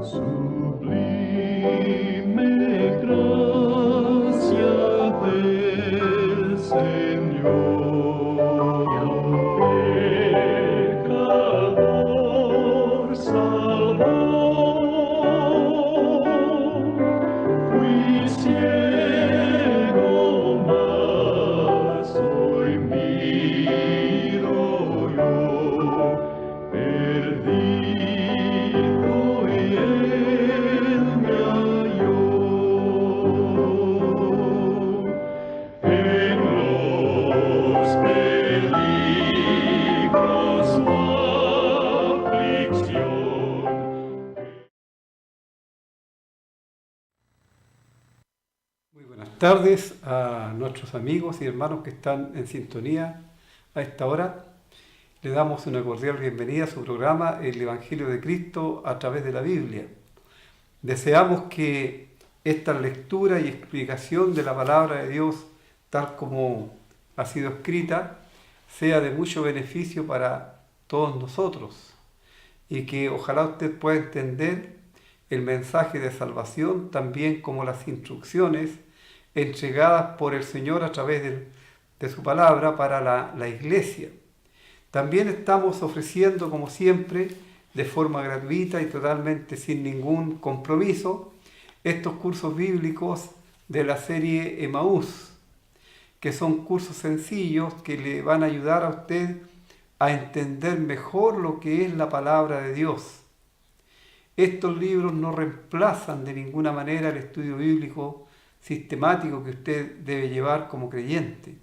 Sublime gracia del Señor, pecador salvó. Fui ciego, mas hoy miro yo, perdido y él me halló. En los peligros o aflicción. Muy buenas tardes a nuestros amigos y hermanos que están en sintonía a esta hora. Le damos una cordial bienvenida a su programa El Evangelio de Cristo a través de la Biblia. Deseamos que esta lectura y explicación de la palabra de Dios, tal como ha sido escrita, sea de mucho beneficio para todos nosotros y que ojalá usted pueda entender el mensaje de salvación también como las instrucciones entregadas por el Señor a través de su palabra para la iglesia. También estamos ofreciendo, como siempre, de forma gratuita y totalmente sin ningún compromiso, estos cursos bíblicos de la serie Emaús, que son cursos sencillos que le van a ayudar a usted a entender mejor lo que es la palabra de Dios. Estos libros no reemplazan de ninguna manera el estudio bíblico sistemático que usted debe llevar como creyente,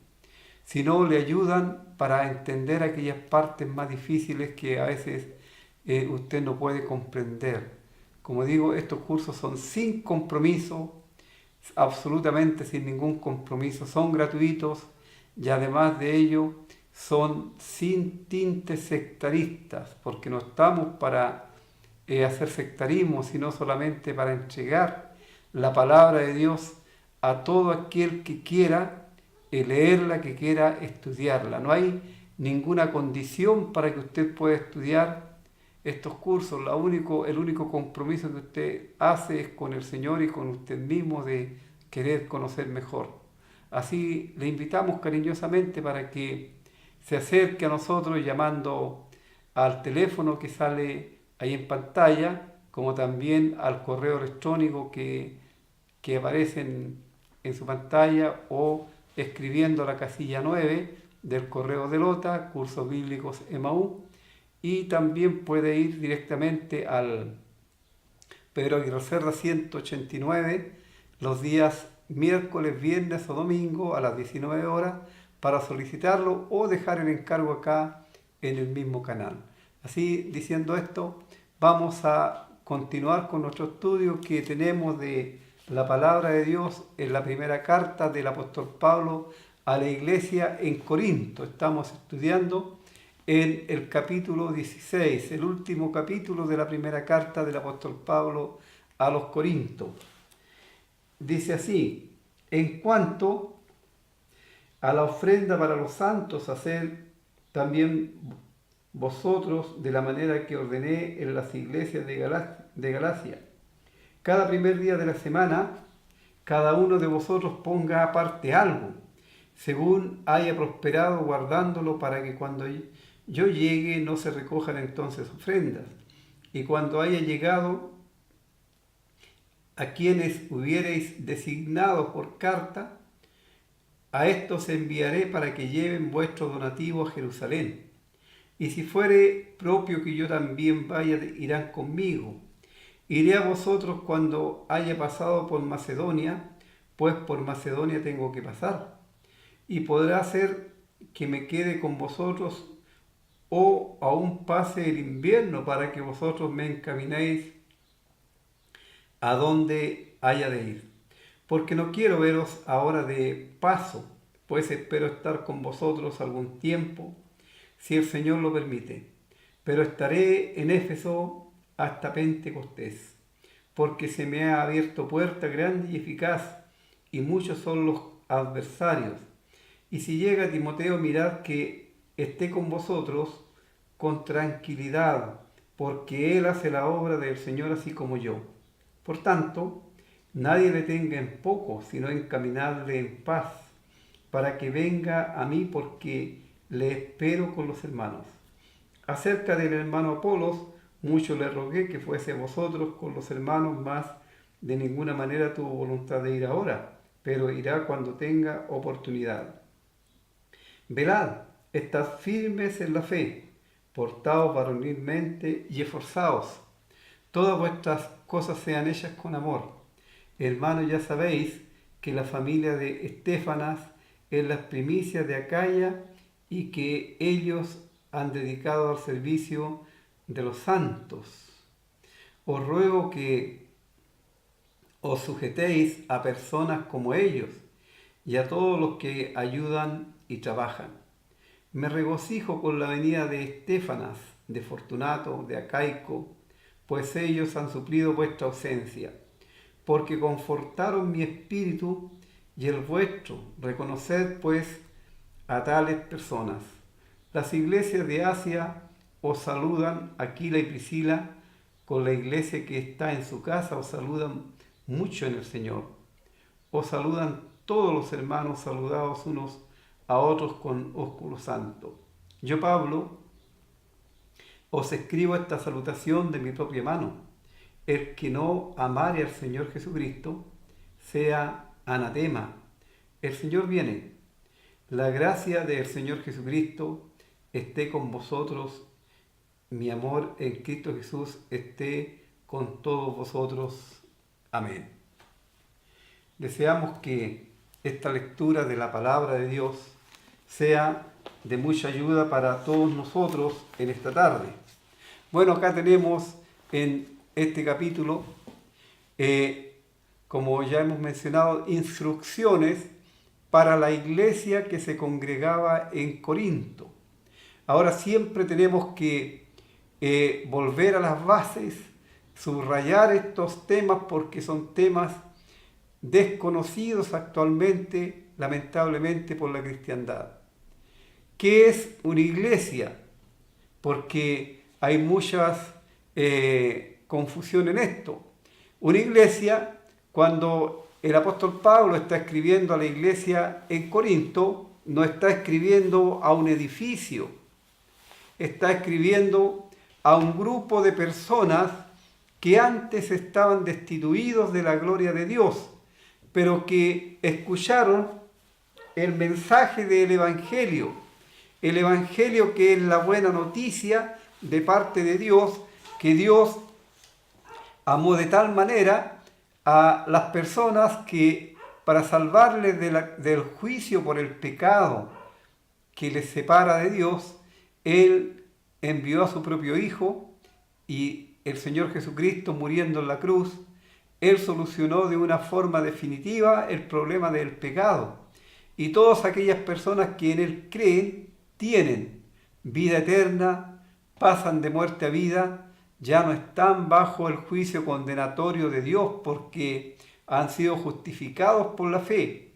sino le ayudan para entender aquellas partes más difíciles que a veces usted no puede comprender. Como digo, estos cursos son sin compromiso, absolutamente sin ningún compromiso, son gratuitos y además de ello son sin tintes sectaristas, porque no estamos para hacer sectarismo, sino solamente para entregar la palabra de Dios a todo aquel que quiera leerla, que quiera estudiarla. No hay ninguna condición para que usted pueda estudiar estos cursos. El único compromiso que usted hace es con el Señor y con usted mismo de querer conocer mejor. Así le invitamos cariñosamente para que se acerque a nosotros llamando al teléfono que sale ahí en pantalla, como también al correo electrónico que aparece en su pantalla o escribiendo a la casilla 9 del correo de Lota, Cursos Bíblicos Emaú, y también puede ir directamente al Pedro Aguirre Cerda 189 los días miércoles, viernes o domingo a las 19 horas para solicitarlo o dejar el encargo acá en el mismo canal. Así, diciendo esto, vamos a continuar con nuestro estudio que tenemos de la palabra de Dios en la primera carta del apóstol Pablo a la iglesia en Corinto. Estamos estudiando en el capítulo 16, el último capítulo de la primera carta del apóstol Pablo a los Corintos. Dice así: en cuanto a la ofrenda para los santos, haced también vosotros de la manera que ordené en las iglesias de Galacia. Cada primer día de la semana, cada uno de vosotros ponga aparte algo, según haya prosperado, guardándolo para que cuando yo llegue no se recojan entonces ofrendas. Y cuando haya llegado a quienes hubiereis designado por carta, a estos enviaré para que lleven vuestro donativo a Jerusalén. Y si fuere propio que yo también vaya, irán conmigo. Iré a vosotros cuando haya pasado por Macedonia, pues por Macedonia tengo que pasar. Y podrá ser que me quede con vosotros o aún pase el invierno para que vosotros me encaminéis a donde haya de ir. Porque no quiero veros ahora de paso, pues espero estar con vosotros algún tiempo, si el Señor lo permite. Pero estaré en Éfeso hasta Pentecostés, porque se me ha abierto puerta grande y eficaz, y muchos son los adversarios. Y si llega Timoteo, mirad que esté con vosotros con tranquilidad, porque Él hace la obra del Señor así como yo. Por tanto, nadie le tenga en poco, sino encaminarle en paz, para que venga a mí, porque le espero con los hermanos. Acerca del hermano Apolos, mucho le rogué que fuese vosotros con los hermanos, mas de ninguna manera tuvo voluntad de ir ahora, pero irá cuando tenga oportunidad. Velad, estad firmes en la fe, portaos varonilmente y esforzaos. Todas vuestras cosas sean hechas con amor. Hermanos, ya sabéis que la familia de Estéfanas es las primicias de Acaya y que ellos han dedicado al servicio de los santos. Os ruego que os sujetéis a personas como ellos y a todos los que ayudan y trabajan. Me regocijo con la venida de Estéfanas, de Fortunato, de Acaico, pues ellos han suplido vuestra ausencia, porque confortaron mi espíritu y el vuestro. Reconoced pues a tales personas. Las iglesias de Asia os saludan, Aquila y Priscila, con la iglesia que está en su casa os saludan mucho en el Señor. Os saludan todos los hermanos, saludados unos a otros con ósculo santo. Yo, Pablo, os escribo esta salutación de mi propia mano. El que no amare al Señor Jesucristo, sea anatema. El Señor viene. La gracia del Señor Jesucristo esté con vosotros. Mi amor en Cristo Jesús esté con todos vosotros. Amén. Deseamos que esta lectura de la palabra de Dios sea de mucha ayuda para todos nosotros en esta tarde. Bueno, acá tenemos en este capítulo, como ya hemos mencionado, instrucciones para la iglesia que se congregaba en Corinto. Ahora siempre tenemos que volver a las bases, subrayar estos temas porque son temas desconocidos actualmente, lamentablemente, por la cristiandad. ¿Qué es una iglesia? Porque hay muchas confusión en esto. Una iglesia, cuando el apóstol Pablo está escribiendo a la iglesia en Corinto, no está escribiendo a un edificio, está escribiendo a un grupo de personas que antes estaban destituidos de la gloria de Dios, pero que escucharon el mensaje del Evangelio, el Evangelio que es la buena noticia de parte de Dios, que Dios amó de tal manera a las personas que para salvarles del juicio por el pecado que les separa de Dios, Él envió a su propio Hijo, y el Señor Jesucristo, muriendo en la cruz, Él solucionó de una forma definitiva el problema del pecado. Y todas aquellas personas que en Él creen tienen vida eterna, pasan de muerte a vida, ya no están bajo el juicio condenatorio de Dios porque han sido justificados por la fe.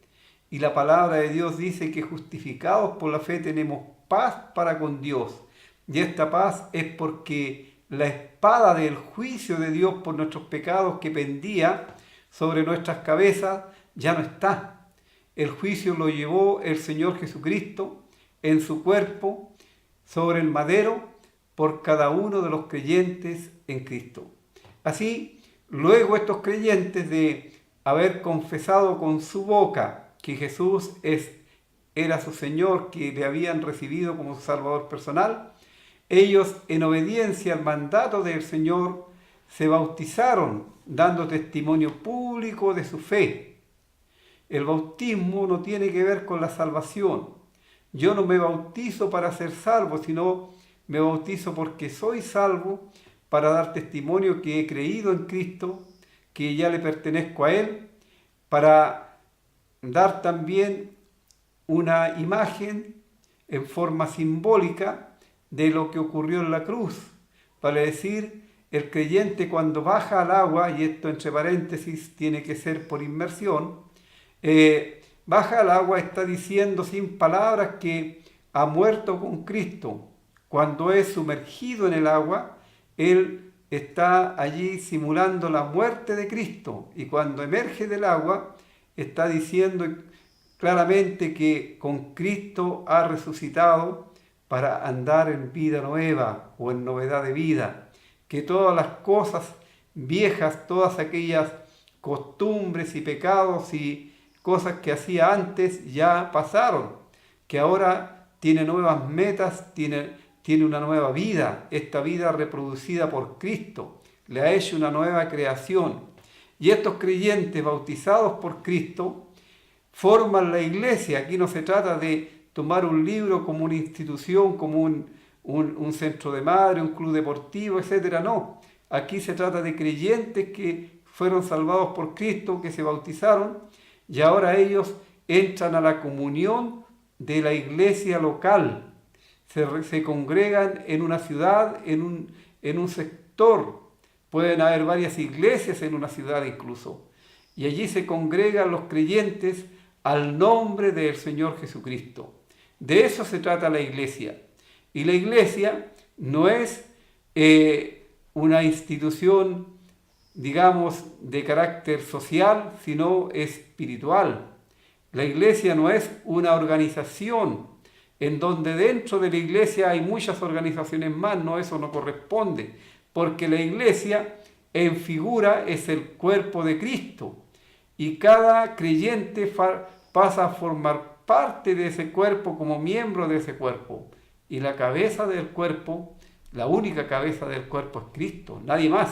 Y la palabra de Dios dice que justificados por la fe tenemos paz para con Dios. Y esta paz es porque la espada del juicio de Dios por nuestros pecados que pendía sobre nuestras cabezas ya no está. El juicio lo llevó el Señor Jesucristo en su cuerpo sobre el madero por cada uno de los creyentes en Cristo. Así, luego estos creyentes de haber confesado con su boca que Jesús era su Señor, que le habían recibido como su Salvador personal, ellos, en obediencia al mandato del Señor, se bautizaron, dando testimonio público de su fe. El bautismo no tiene que ver con la salvación. Yo no me bautizo para ser salvo, sino me bautizo porque soy salvo, para dar testimonio que he creído en Cristo, que ya le pertenezco a Él, para dar también una imagen en forma simbólica de lo que ocurrió en la cruz, para decir, el creyente cuando baja al agua, y esto entre paréntesis tiene que ser por inmersión, baja al agua, está diciendo sin palabras que ha muerto con Cristo. Cuando es sumergido en el agua, él está allí simulando la muerte de Cristo, y cuando emerge del agua está diciendo claramente que con Cristo ha resucitado para andar en vida nueva o en novedad de vida, que todas las cosas viejas, todas aquellas costumbres y pecados y cosas que hacía antes ya pasaron, que ahora tiene nuevas metas, tiene una nueva vida, esta vida reproducida por Cristo, le ha hecho una nueva creación. Y estos creyentes bautizados por Cristo forman la iglesia. Aquí no se trata de tomar un libro como una institución, como un centro de madre, un club deportivo, etc. No, aquí se trata de creyentes que fueron salvados por Cristo, que se bautizaron, y ahora ellos entran a la comunión de la iglesia local. Se congregan en una ciudad, en un sector. Pueden haber varias iglesias en una ciudad incluso. Y allí se congregan los creyentes al nombre del Señor Jesucristo. De eso se trata la iglesia. Y la iglesia no es una institución, digamos, de carácter social, sino espiritual. La iglesia no es una organización en donde dentro de la iglesia hay muchas organizaciones más. No, eso no corresponde, porque la iglesia en figura es el cuerpo de Cristo, y cada creyente pasa a formar parte de ese cuerpo como miembro de ese cuerpo, y la cabeza del cuerpo, la única cabeza del cuerpo es Cristo, nadie más.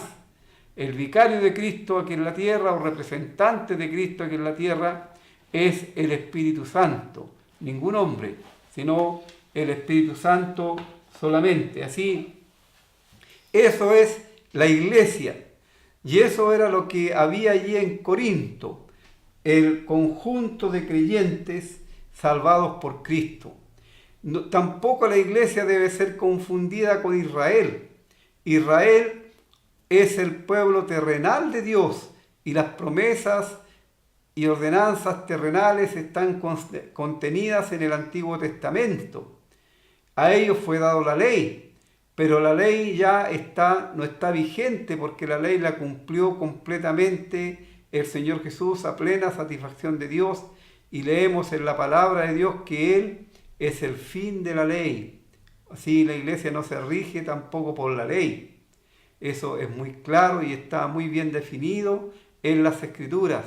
El vicario de Cristo aquí en la tierra, o representante de Cristo aquí en la tierra, es el Espíritu Santo, ningún hombre, sino el Espíritu Santo solamente. Así, eso es la iglesia, y eso era lo que había allí en Corinto, el conjunto de creyentes salvados por Cristo. No, tampoco la iglesia debe ser confundida con Israel. Israel es el pueblo terrenal de Dios, y las promesas y ordenanzas terrenales están contenidas en el Antiguo Testamento. A ellos fue dado la ley, pero la ley ya no está vigente, porque la ley la cumplió completamente el Señor Jesús a plena satisfacción de Dios, y leemos en la palabra de Dios que Él es el fin de la ley. Así la iglesia no se rige tampoco por la ley. Eso es muy claro y está muy bien definido en las Escrituras.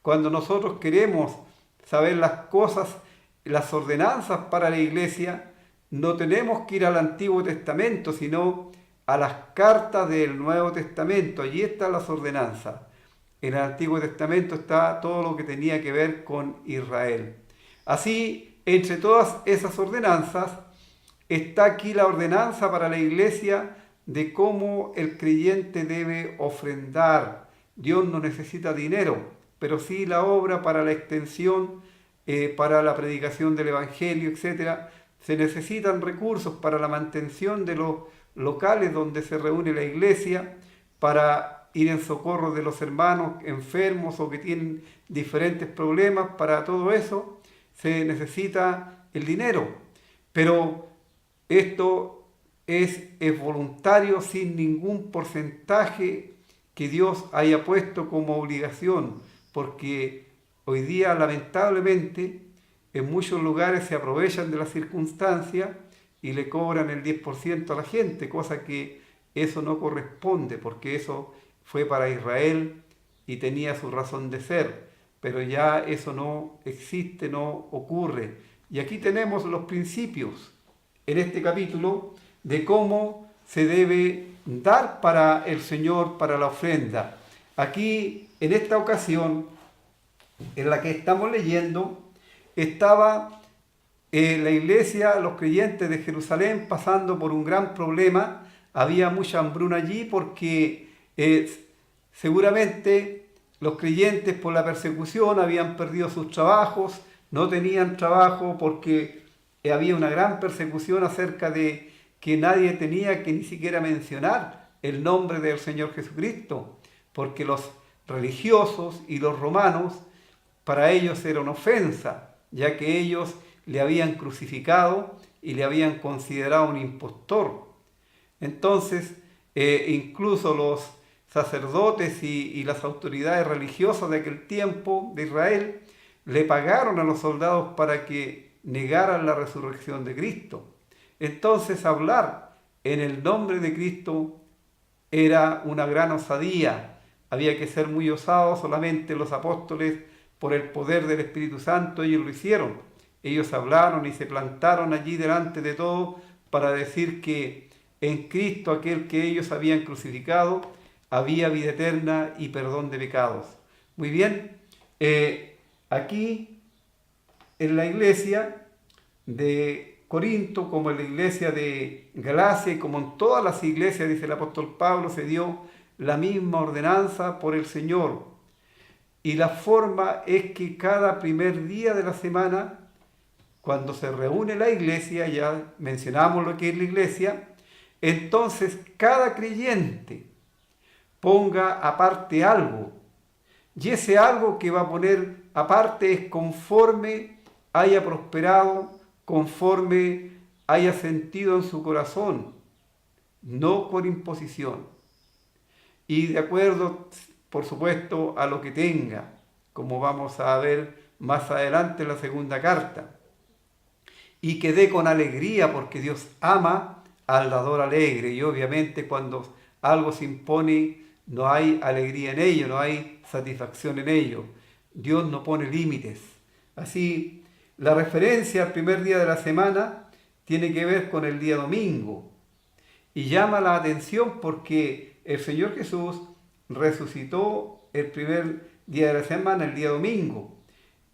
Cuando nosotros queremos saber las cosas, las ordenanzas para la iglesia, no tenemos que ir al Antiguo Testamento, sino a las cartas del Nuevo Testamento. Allí están las ordenanzas. En el Antiguo Testamento está todo lo que tenía que ver con Israel. Así, entre todas esas ordenanzas, está aquí la ordenanza para la iglesia de cómo el creyente debe ofrendar. Dios no necesita dinero, pero sí la obra para la extensión, para la predicación del Evangelio, etc. Se necesitan recursos para la mantención de los locales donde se reúne la iglesia, para ir en socorro de los hermanos enfermos o que tienen diferentes problemas. Para todo eso se necesita el dinero, pero esto es voluntario, sin ningún porcentaje que Dios haya puesto como obligación, porque hoy día lamentablemente en muchos lugares se aprovechan de las circunstancias y le cobran el 10% a la gente, cosa que eso no corresponde, porque eso fue para Israel y tenía su razón de ser, pero ya eso no existe, no ocurre. Y aquí tenemos los principios en este capítulo de cómo se debe dar para el Señor, para la ofrenda. Aquí, en esta ocasión, en la que estamos leyendo, estaba la iglesia, los creyentes de Jerusalén, pasando por un gran problema. Había mucha hambruna allí porque seguramente los creyentes, por la persecución, habían perdido sus trabajos, no tenían trabajo porque había una gran persecución acerca de que nadie tenía que ni siquiera mencionar el nombre del Señor Jesucristo, porque los religiosos y los romanos, para ellos era una ofensa, ya que ellos le habían crucificado y le habían considerado un impostor. Entonces, incluso los sacerdotes y las autoridades religiosas de aquel tiempo de Israel le pagaron a los soldados para que negaran la resurrección de Cristo. Entonces hablar en el nombre de Cristo era una gran osadía. Había que ser muy osado. Solamente los apóstoles, por el poder del Espíritu Santo, ellos lo hicieron. Ellos hablaron y se plantaron allí delante de todo para decir que en Cristo, aquel que ellos habían crucificado, había vida eterna y perdón de pecados. Muy bien, aquí en la iglesia de Corinto, como en la iglesia de Galacia y como en todas las iglesias, dice el apóstol Pablo, se dio la misma ordenanza por el Señor. Y la forma es que cada primer día de la semana, cuando se reúne la iglesia, ya mencionamos lo que es la iglesia, entonces cada creyente ponga aparte algo. Y ese algo que va a poner aparte es conforme haya prosperado, conforme haya sentido en su corazón, no por imposición. Y de acuerdo, por supuesto, a lo que tenga, como vamos a ver más adelante en la segunda carta. Y que dé con alegría, porque Dios ama al dador alegre. Y obviamente cuando algo se impone, no hay alegría en ello, no hay satisfacción en ello. Dios no pone límites. Así, la referencia al primer día de la semana tiene que ver con el día domingo. Y llama la atención porque el Señor Jesús resucitó el primer día de la semana, el día domingo.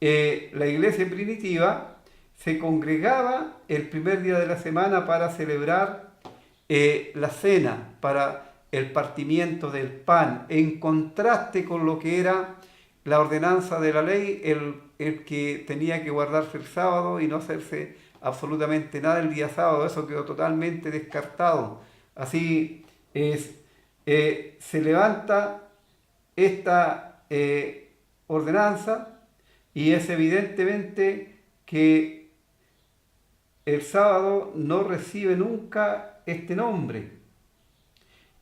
La iglesia primitiva se congregaba el primer día de la semana para celebrar la cena, para el partimiento del pan, en contraste con lo que era la ordenanza de la ley, el que tenía que guardarse el sábado y no hacerse absolutamente nada el día sábado. Eso quedó totalmente descartado. Así se levanta esta ordenanza y es evidentemente que el sábado no recibe nunca este nombre,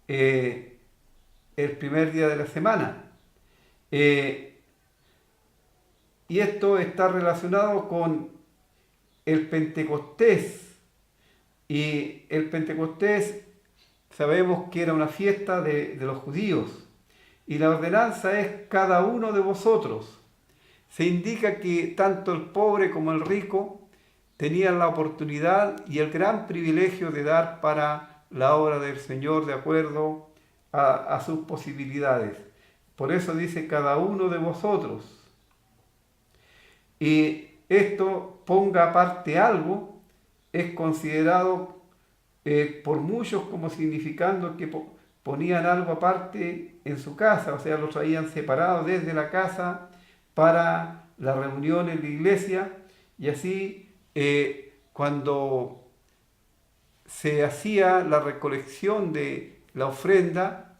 el primer día de la semana. Y esto está relacionado con el Pentecostés. Y el Pentecostés sabemos que era una fiesta de los judíos. Y la ordenanza es cada uno de vosotros. Se indica que tanto el pobre como el rico tenían la oportunidad y el gran privilegio de dar para la obra del Señor de acuerdo a sus posibilidades. Por eso dice cada uno de vosotros. Y esto, ponga aparte algo, es considerado por muchos como significando que ponían algo aparte en su casa, o sea, lo traían separado desde la casa para la reunión en la iglesia, y así cuando se hacía la recolección de la ofrenda,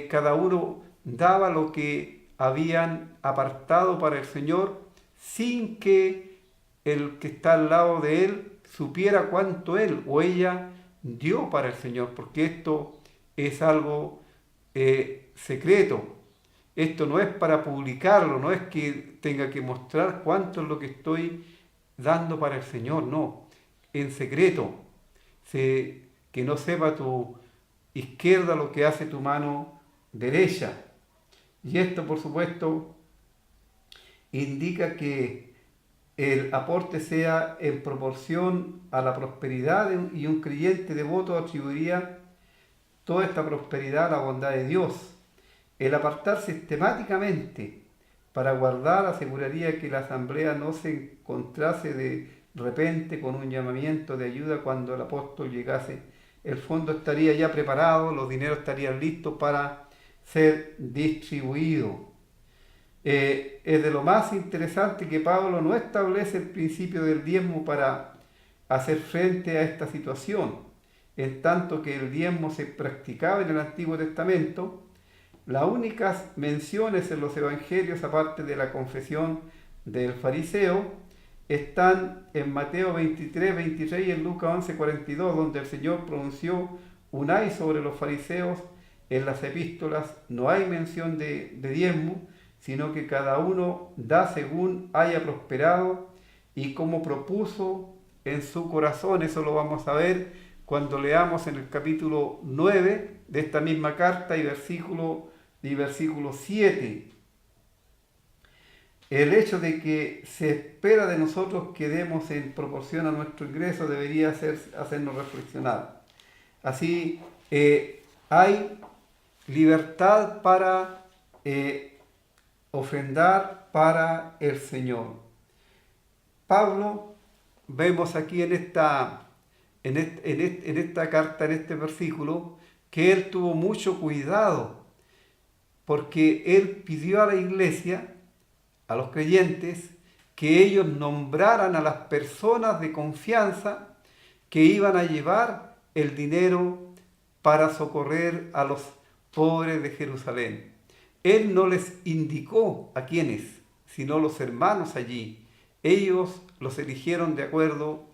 cada uno daba lo que habían apartado para el Señor, sin que el que está al lado de él supiera cuánto él o ella dio para el Señor, porque esto es algo secreto. Esto no es para publicarlo, no es que tenga que mostrar cuánto es lo que estoy dando para el Señor, no, en secreto, que no sepa tu izquierda lo que hace tu mano derecha. Y esto, por supuesto, indica que el aporte sea en proporción a la prosperidad y un creyente devoto atribuiría toda esta prosperidad a la bondad de Dios. El apartar sistemáticamente para guardar aseguraría que la asamblea no se encontrase de repente con un llamamiento de ayuda cuando el apóstol llegase. El fondo estaría ya preparado, los dineros estarían listos para ser distribuidos. Es de lo más interesante que Pablo no establece el principio del diezmo para hacer frente a esta situación, en tanto que el diezmo se practicaba en el Antiguo Testamento. Las únicas menciones en los evangelios, aparte de la confesión del fariseo, están en Mateo 23, 23 y en Lucas 11, 42, donde el Señor pronunció unáis sobre los fariseos, en las epístolas no hay mención de diezmo, sino que cada uno da según haya prosperado y como propuso en su corazón. Eso lo vamos a ver cuando leamos en el capítulo 9 de esta misma carta y versículo 7. El hecho de que se espera de nosotros que demos en proporción a nuestro ingreso debería hacernos reflexionar. Así, hay libertad para ofrendar para el Señor. Pablo, vemos aquí en esta carta, en este versículo, que él tuvo mucho cuidado, porque él pidió a la iglesia, a los creyentes, que ellos nombraran a las personas de confianza que iban a llevar el dinero para socorrer a los pobres de Jerusalén. Él no les indicó a quiénes, sino los hermanos allí. Ellos los eligieron de acuerdo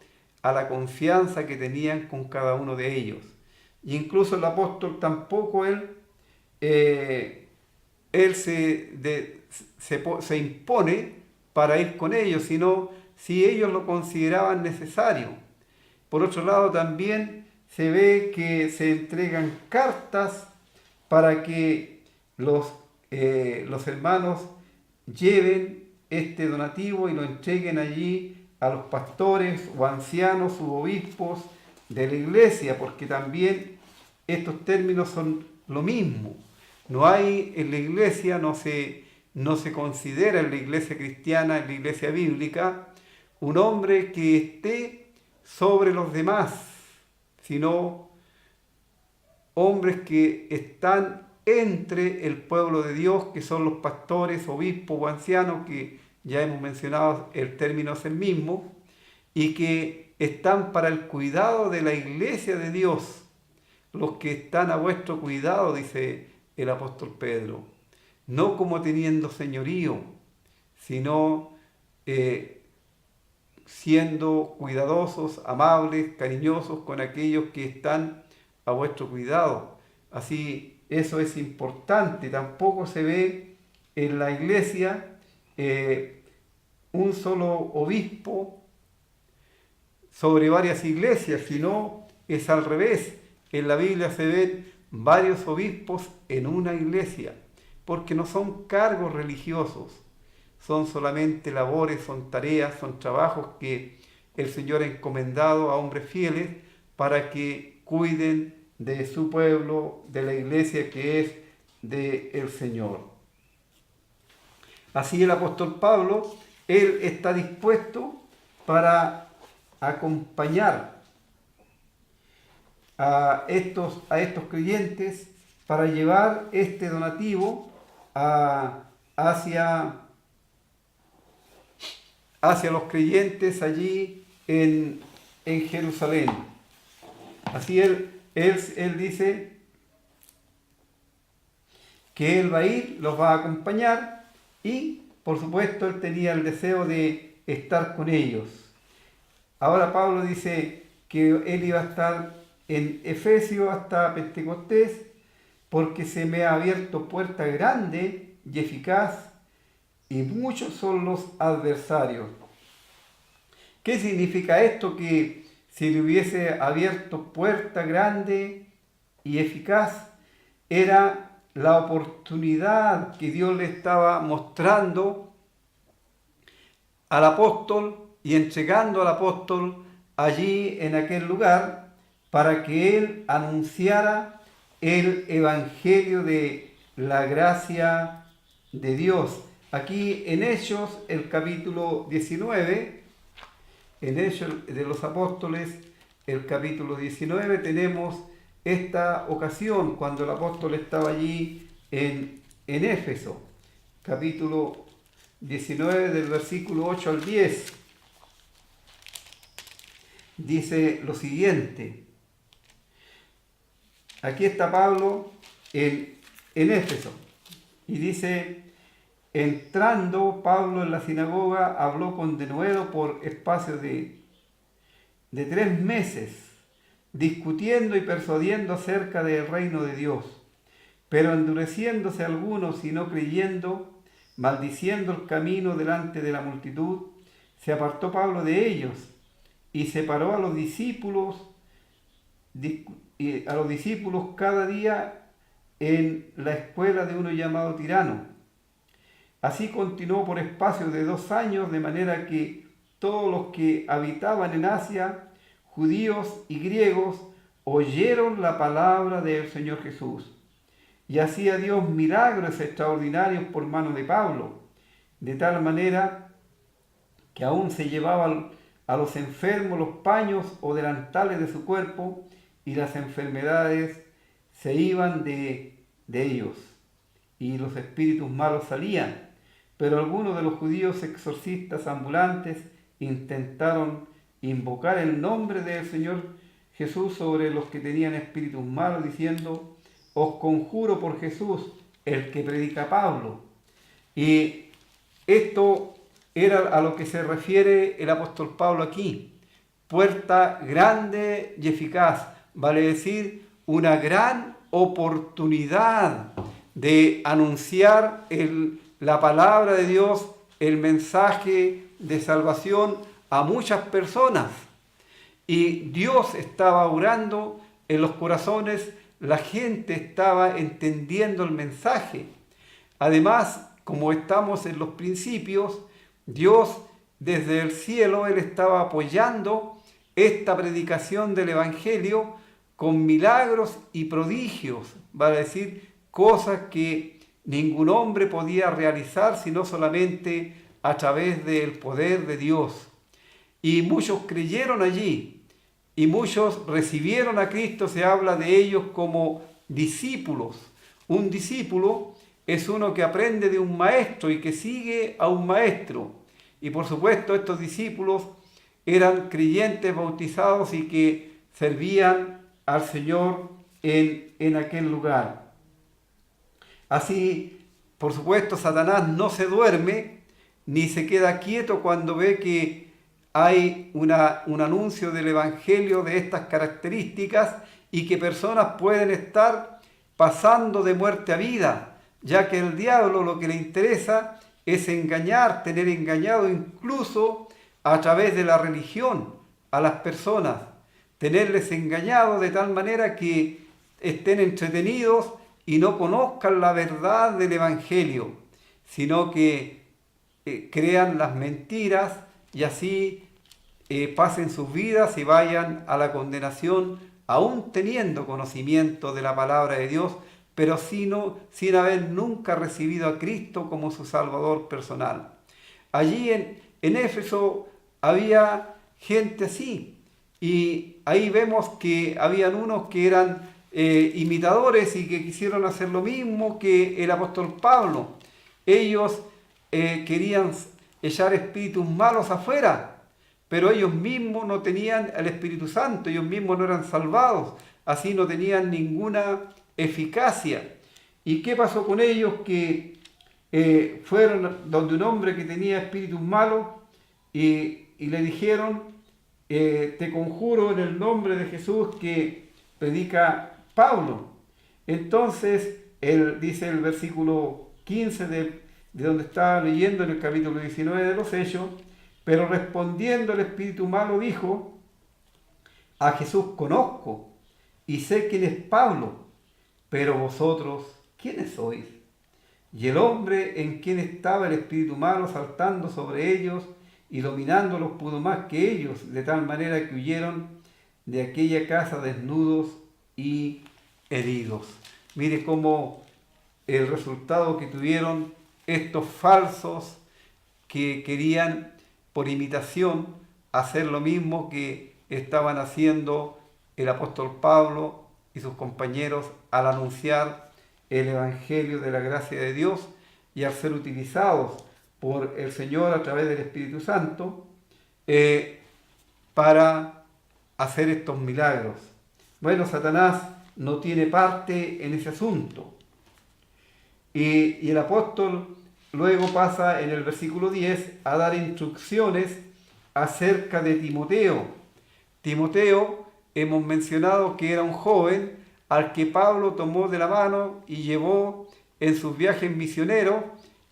a la confianza que tenían con cada uno de ellos. Y incluso el apóstol tampoco se impone para ir con ellos, sino si ellos lo consideraban necesario. Por otro lado, también se ve que se entregan cartas para que los hermanos lleven este donativo y lo entreguen allí a los pastores o ancianos u obispos de la iglesia, porque también estos términos son lo mismo. No hay en la iglesia, no se considera en la iglesia cristiana, en la iglesia bíblica, un hombre que esté sobre los demás, sino hombres que están entre el pueblo de Dios, que son los pastores, obispos o ancianos, que ya hemos mencionado, el término es el mismo, y que están para el cuidado de la iglesia de Dios, los que están a vuestro cuidado, dice el apóstol Pedro, no como teniendo señorío, sino siendo cuidadosos, amables, cariñosos con aquellos que están a vuestro cuidado. Así, eso es importante. Tampoco se ve en la iglesia un solo obispo sobre varias iglesias, sino es al revés. En la Biblia se ven varios obispos en una iglesia, porque no son cargos religiosos, son solamente labores, son tareas, son trabajos que el Señor ha encomendado a hombres fieles para que cuiden de su pueblo, de la iglesia que es del Señor. Así el apóstol Pablo, él está dispuesto para acompañar a estos creyentes, para llevar este donativo hacia los creyentes allí en Jerusalén. Así él dice que él va a ir, los va a acompañar y, por supuesto, él tenía el deseo de estar con ellos. Ahora Pablo dice que él iba a estar en Efesio hasta Pentecostés, porque se me ha abierto puerta grande y eficaz, y muchos son los adversarios. ¿Qué significa esto? Que si le hubiese abierto puerta grande y eficaz, era la oportunidad que Dios le estaba mostrando al apóstol y entregando al apóstol allí en aquel lugar para que él anunciara el evangelio de la gracia de Dios. Aquí en Hechos, el capítulo 19, en Hechos de los Apóstoles, el capítulo 19, tenemos esta ocasión cuando el apóstol estaba allí en Éfeso, capítulo 19 del versículo 8 al 10. Dice lo siguiente. Aquí está Pablo en Éfeso y dice: entrando Pablo en la sinagoga, habló con denuedo por espacio de 3 meses, discutiendo y persuadiendo acerca del reino de Dios. Pero endureciéndose algunos y no creyendo, maldiciendo el camino delante de la multitud, se apartó Pablo de ellos y separó a los discípulos cada día en la escuela de uno llamado Tirano. Así continuó por espacio de 2 años, de manera que todos los que habitaban en Asia, judíos y griegos, oyeron la palabra del Señor Jesús. Y hacía Dios milagros extraordinarios por mano de Pablo, de tal manera que aún se llevaban a los enfermos los paños o delantales de su cuerpo, y las enfermedades se iban de ellos, y los espíritus malos salían. Pero algunos de los judíos exorcistas ambulantes intentaron invocar el nombre del Señor Jesús sobre los que tenían espíritus malos, diciendo: os conjuro por Jesús, el que predica Pablo. Y esto era a lo que se refiere el apóstol Pablo aquí. Puerta grande y eficaz, vale decir, una gran oportunidad de anunciar la palabra de Dios, el mensaje de salvación a muchas personas. Y Dios estaba obrando en los corazones, la gente estaba entendiendo el mensaje. Además, como estamos en los principios, Dios desde el cielo, Él estaba apoyando esta predicación del Evangelio con milagros y prodigios, vale decir, cosas que ningún hombre podía realizar sino solamente a través del poder de Dios. Y muchos creyeron allí, y muchos recibieron a Cristo. Se habla de ellos como discípulos. Un discípulo es uno que aprende de un maestro y que sigue a un maestro. Y por supuesto estos discípulos eran creyentes bautizados y que servían al Señor en aquel lugar. Así, por supuesto, Satanás no se duerme ni se queda quieto cuando ve que hay un anuncio del Evangelio de estas características y que personas pueden estar pasando de muerte a vida, ya que el diablo lo que le interesa es engañar, tener engañado incluso a través de la religión a las personas, tenerles engañado de tal manera que estén entretenidos y no conozcan la verdad del Evangelio, sino que crean las mentiras y así pasen sus vidas y vayan a la condenación, aún teniendo conocimiento de la palabra de Dios, pero sin haber nunca recibido a Cristo como su Salvador personal. Allí en Éfeso había gente así, y ahí vemos que habían unos que eran imitadores y que quisieron hacer lo mismo que el apóstol Pablo. Ellos querían echar espíritus malos afuera, pero ellos mismos no tenían el Espíritu Santo, ellos mismos no eran salvados, así no tenían ninguna eficacia. ¿Y qué pasó con ellos? Que fueron donde un hombre que tenía espíritus malos y le dijeron: te conjuro en el nombre de Jesús que predica Pablo. Entonces, él dice el versículo 15 de donde estaba leyendo en el capítulo 19 de los Hechos: pero respondiendo el espíritu malo dijo: a Jesús conozco y sé quién es Pablo, pero vosotros, ¿quiénes sois? Y el hombre en quien estaba el espíritu malo, saltando sobre ellos y dominándolos, pudo más que ellos, de tal manera que huyeron de aquella casa desnudos y heridos. Mire cómo el resultado que tuvieron estos falsos que querían por imitación hacer lo mismo que estaban haciendo el apóstol Pablo y sus compañeros al anunciar el Evangelio de la gracia de Dios y al ser utilizados por el Señor a través del Espíritu Santo para hacer estos milagros. Bueno, Satanás no tiene parte en ese asunto. Y el apóstol luego pasa en el versículo 10 a dar instrucciones acerca de Timoteo. Timoteo hemos mencionado que era un joven al que Pablo tomó de la mano y llevó en sus viajes misioneros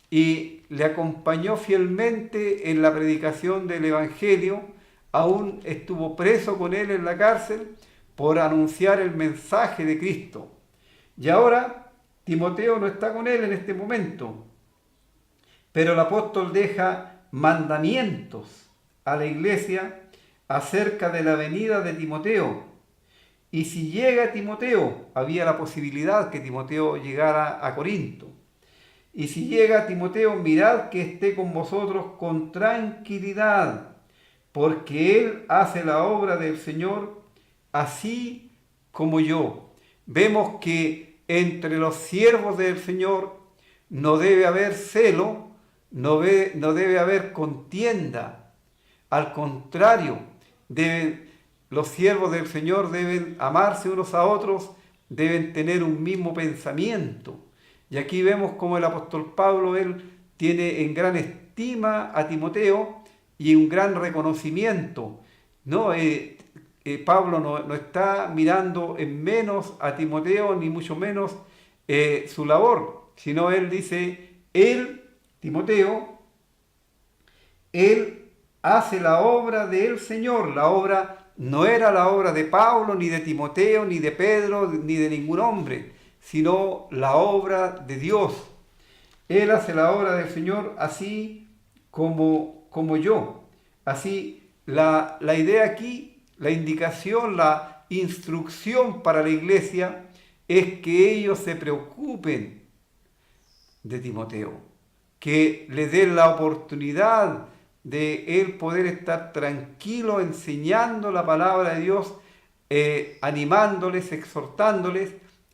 y le acompañó fielmente en la predicación del Evangelio. Aún estuvo preso con él en la cárcel por anunciar el mensaje de Cristo. Y ahora Timoteo no está con él en este momento, pero el apóstol deja mandamientos a la iglesia acerca de la venida de Timoteo. Y si llega Timoteo, había la posibilidad que Timoteo llegara a Corinto. Y si llega Timoteo, mirad que esté con vosotros con tranquilidad, porque él hace la obra del Señor así como yo. Vemos que entre los siervos del Señor no debe haber celo, no debe haber contienda. Al contrario, los siervos del Señor deben amarse unos a otros, deben tener un mismo pensamiento. Y aquí vemos como el apóstol Pablo, él tiene en gran estima a Timoteo y un gran reconocimiento. Pablo no está mirando en menos a Timoteo, ni mucho menos su labor, sino él dice, Timoteo, él hace la obra del Señor. La obra no era la obra de Pablo, ni de Timoteo, ni de Pedro, ni de ningún hombre, sino la obra de Dios. Él hace la obra del Señor así como yo. Así, la idea aquí, la indicación, la instrucción para la iglesia es que ellos se preocupen de Timoteo, que le den la oportunidad de él poder estar tranquilo enseñando la palabra de Dios, animándoles, exhortándoles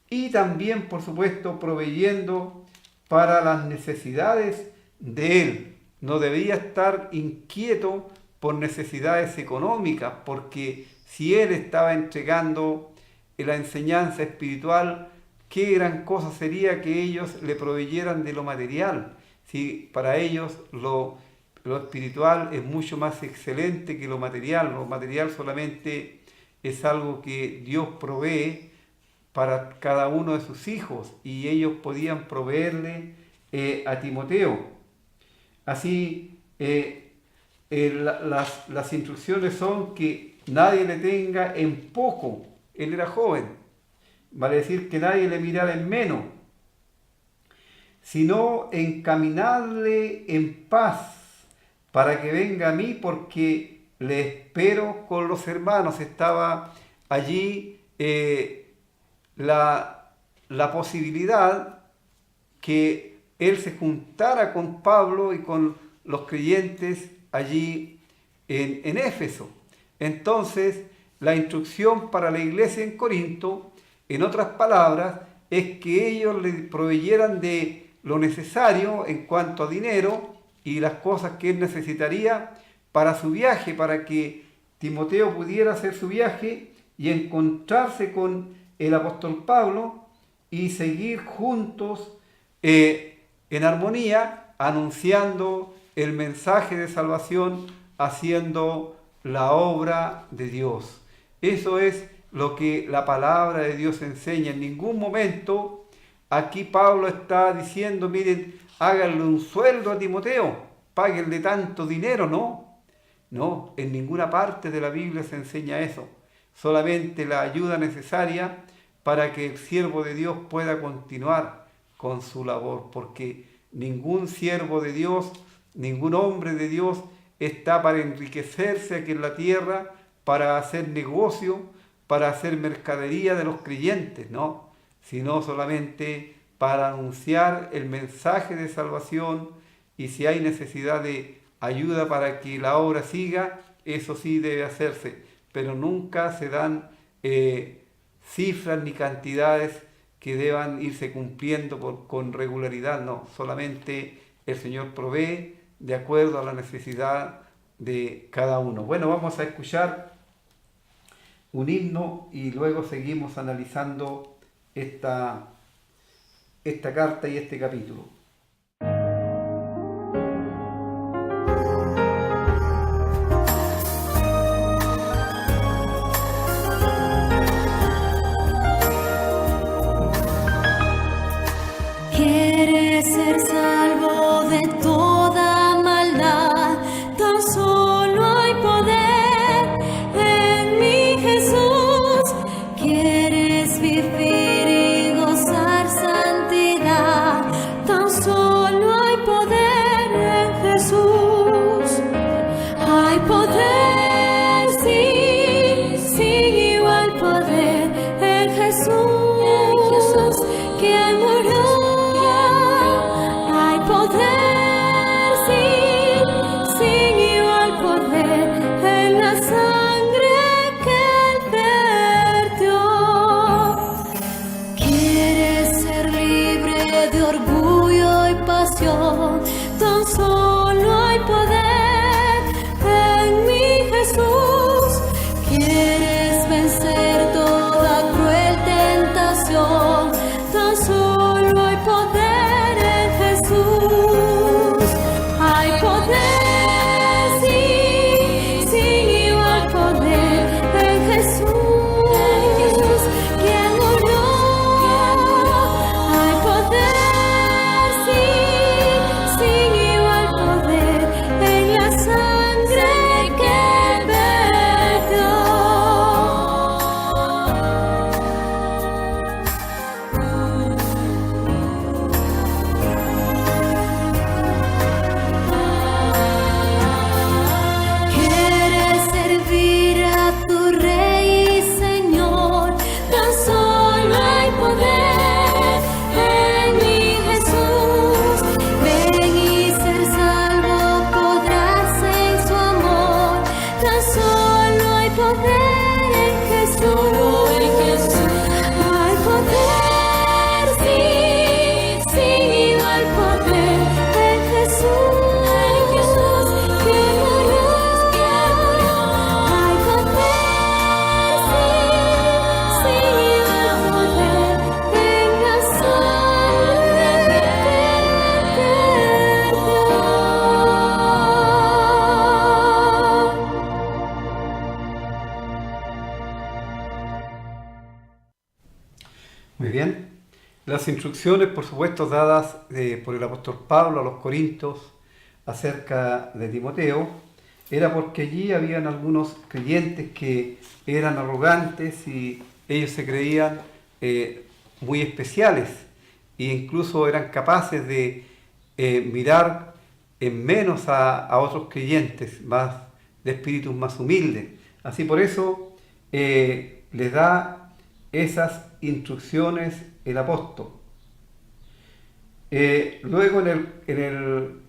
y también, por supuesto, proveyendo para las necesidades de él. No debía estar inquieto por necesidades económicas, porque si él estaba entregando la enseñanza espiritual, qué gran cosa sería que ellos le proveyeran de lo material. Si para ellos lo espiritual es mucho más excelente que lo material solamente es algo que Dios provee para cada uno de sus hijos, y ellos podían proveerle a Timoteo. Así, las instrucciones son que nadie le tenga en poco. Él era joven, vale decir que nadie le mirara en menos, sino encaminarle en paz para que venga a mí, porque le espero con los hermanos. Estaba allí la posibilidad que él se juntara con Pablo y con los creyentes allí en Éfeso. Entonces, la instrucción para la iglesia en Corinto, en otras palabras, es que ellos le proveyeran de lo necesario en cuanto a dinero y las cosas que él necesitaría para su viaje, para que Timoteo pudiera hacer su viaje y encontrarse con el apóstol Pablo y seguir juntos en armonía, anunciando el mensaje de salvación, haciendo la obra de Dios. Eso es lo que la palabra de Dios enseña. En ningún momento aquí Pablo está diciendo, miren, háganle un sueldo a Timoteo, páguenle tanto dinero. No, en ninguna parte de la Biblia se enseña eso. Solamente la ayuda necesaria para que el siervo de Dios pueda continuar con su labor, porque ningún siervo de Dios, ningún hombre de Dios está para enriquecerse aquí en la tierra, para hacer negocio, para hacer mercadería de los creyentes, no, sino solamente para anunciar el mensaje de salvación, y si hay necesidad de ayuda para que la obra siga, eso sí debe hacerse, pero nunca se dan cifras ni cantidades que deban irse cumpliendo con regularidad, no, solamente el Señor provee de acuerdo a la necesidad de cada uno. Bueno, vamos a escuchar un himno y luego seguimos analizando esta carta y este capítulo. ser salvo de toda maldad, tan solo hay poder en mi Jesús. Quieres vivir y gozar santidad, tan solo hay poder en Jesús. Hay poder, sí, sin igual poder en Jesús, quien murió. Hay poder, sí, sin igual poder en la sangre que Él vertió. Quieres ser libre de orgullo y pasión, tan solo hay poder en mi Jesús. Quieres vencer toda cruel tentación, tan solo hay poder en Jesús. Hay poder, sí, sin igual poder en Jesús, quien murió. Hay poder, sí, sin igual poder en la sangre que Él vertió. Quieres servir a tu Rey y Señor, tan solo hay poder en mi Jesús. Ven y ser salvo podrás en su amor, tan solo hay poder en Jesús. Hay poder, sí, sin igual poder en Jesús, quien murió. Hay poder, sí, sin igual poder en la sangre que Él vertió. Muy bien. Las instrucciones, por supuesto, dadas por el apóstol Pablo a los Corintios acerca de Timoteo, era porque allí habían algunos creyentes que eran arrogantes y ellos se creían muy especiales e incluso eran capaces de mirar en menos a otros creyentes más de espíritus más humildes. Así por eso les da esas instrucciones el apóstol. Luego en el